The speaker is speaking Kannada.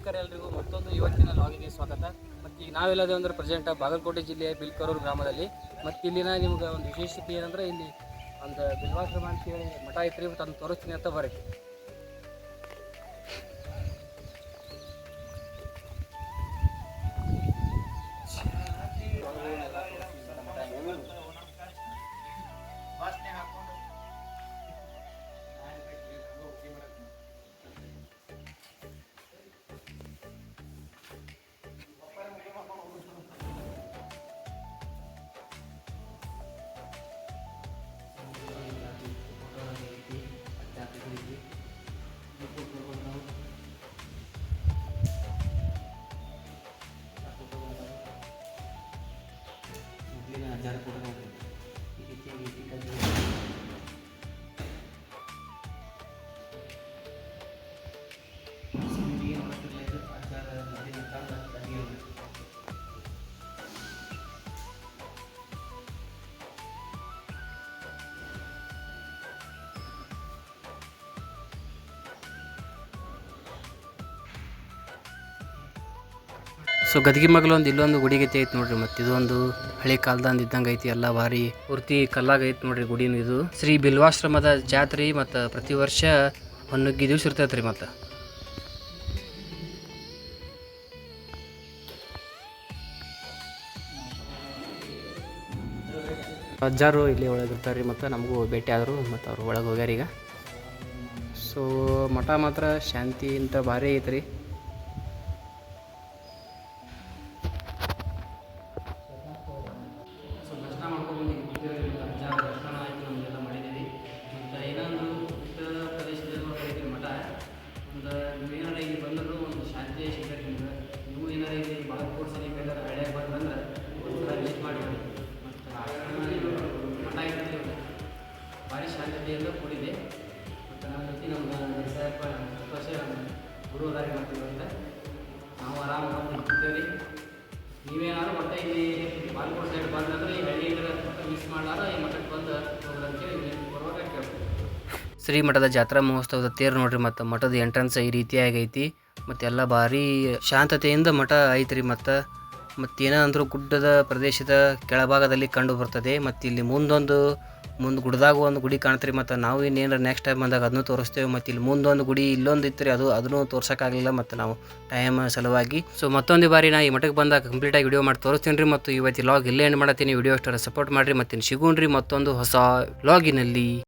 ನಮಸ್ಕಾರ ಎಲ್ರಿಗೂ ಮತ್ತೊಂದು ಇವತ್ತಿನ ಲಾಗಿಗೆ ಸ್ವಾಗತ. ಮತ್ತು ಈಗ ನಾವೆಲ್ಲದೇ ಅಂದರೆ ಪ್ರೆಸೆಂಟ್ ಬಾಗಲಕೋಟೆ ಜಿಲ್ಲೆಯ ಬಿಲ್ಕರೂರು ಗ್ರಾಮದಲ್ಲಿ. ಮತ್ತು ಇಲ್ಲಿನ ನಿಮ್ಗೆ ಒಂದು ವಿಶೇಷತೆ ಏನಂದ್ರೆ ಇಲ್ಲಿ ಒಂದು ಬಿಲ್ವಾಶ್ರಮ ಅಂತೇಳಿ ಮಠ ಐತ್ರಿ. ಮತ್ತು ಅದನ್ನು ತೋರಿಸ್ತೀನಿ ಅಂತ ಬರ್ರಿ. ಸೊ ಗದಗಿ ಮಗಲು ಒಂದು ಇಲ್ಲೊಂದು ಗುಡಿ ಗತಿ ಐತಿ ನೋಡ್ರಿ. ಮತ್ತು ಇದೊಂದು ಹಳೆ ಕಾಲದಂದು ಇದ್ದಂಗೆ ಐತಿ. ಎಲ್ಲ ಭಾರಿ ಪೂರ್ತಿ ಕಲ್ಲಾಗ ಐತಿ ನೋಡ್ರಿ ಗುಡಿನೂ. ಇದು ಶ್ರೀ ಬಿಲ್ವಾಶ್ರಮದ ಜಾತ್ರೆ. ಮತ್ತು ಪ್ರತಿ ವರ್ಷ ಹೊನ್ನಗ್ಗಿ ದಿವ್ಸ ಇರ್ತೈತೆ ರೀ. ಮತ್ತು ಅಜ್ಜಾರು ಇಲ್ಲಿ ಒಳಗೆ ಇರ್ತಾರೆ ರೀ. ಮತ್ತು ನಮಗೂ ಭೇಟಿ ಆದರು. ಮತ್ತು ಅವ್ರು ಒಳಗೆ ಹೋಗ್ಯಾರ ಈಗ. ಸೊ ಮಠ ಮಾತ್ರ ಶಾಂತಿ ಅಂತ ಭಾರಿ ಐತೆ ರೀ. ಭಾರಿ ಶಾಂತತೆಯಿಂದ ಕೂಡಿದೆ. ಮತ್ತು ನಮ್ಮ ಜೊತೆ ನಮ್ಮ ಸಾಯಪ್ಪ ವರ್ಷ ಗುರುವಾರಿ ಮಾಡ್ತೀವಿ ಅಂತ ನಾವು ಆರಾಮ ಬಂದು ನೀವೇನಾದ್ರು ಮತ್ತೆ ಇಲ್ಲಿ ಬಾಲ್ಕೋಟ್ ಸೈಡ್ ಬಂದಂದ್ರೆ ಈ ಹಳ್ಳಿ ಮಿಸ್ ಮಾಡಲಾರ ಈ ಮಠಕ್ಕೆ ಬಂದು ಹೋಗೋದಂತೇಳಿ ಬರುವಾಗ ಕೇಳ್ತೀವಿ. ಶ್ರೀ ಮಠದ ಜಾತ್ರಾ ಮಹೋತ್ಸವದ ತೇರು ನೋಡ್ರಿ. ಮತ್ತು ಮಠದ ಎಂಟ್ರೆನ್ಸ್ ಈ ರೀತಿಯಾಗಿ ಐತಿ. ಮತ್ತೆಲ್ಲ ಭಾರಿ ಶಾಂತತೆಯಿಂದ ಮಠ ಐತ್ರಿ. ಮತ್ತೇನ ಅಂದರೂ ಗುಡ್ಡದ ಪ್ರದೇಶದ ಕೆಳಭಾಗದಲ್ಲಿ ಕಂಡು ಬರ್ತದೆ. ಮತ್ತು ಇಲ್ಲಿ ಮುಂದೆ ಗುಡ್ದಾಗ ಒಂದು ಗುಡಿ ಕಾಣ್ತೀರಿ. ಮತ್ತು ನಾವು ಇನ್ನೇನಾರ ನೆಕ್ಸ್ಟ್ ಟೈಮ್ ಬಂದಾಗ ಅದನ್ನು ತೋರಿಸ್ತೇವೆ. ಮತ್ತು ಇಲ್ಲಿ ಮುಂದೊಂದು ಗುಡಿ ಇಲ್ಲೊಂದು ಇತ್ತು ರೀ, ಅದನ್ನು ತೋರ್ಸೋಕ್ಕಾಗಲಿಲ್ಲ ಮತ್ತು ನಾವು ಟೈಮ್ ಸಲುವಾಗಿ. ಸೊ ಮತ್ತೊಂದು ಬಾರಿ ನಾ ಈ ಮಠಕ್ಕೆ ಬಂದಾಗ ಕಂಪ್ಲೀಟಾಗಿ ವಿಡಿಯೋ ಮಾಡಿ ತೋರಿಸ್ತೀನಿ ರೀ. ಮತ್ತು ಇವತ್ತು ಲಾಗ್ ಇಲ್ಲೇ ಎಂಡ್ ಮಾಡತ್ತೀನಿ. ವಿಡಿಯೋ ಅಷ್ಟರ ಸಪೋರ್ಟ್ ಮಾಡಿರಿ. ಮತ್ತು ಸಿಗೋಣ್ರಿ ಮತ್ತೊಂದು ಹೊಸ ಲಾಗಿನಲ್ಲಿ.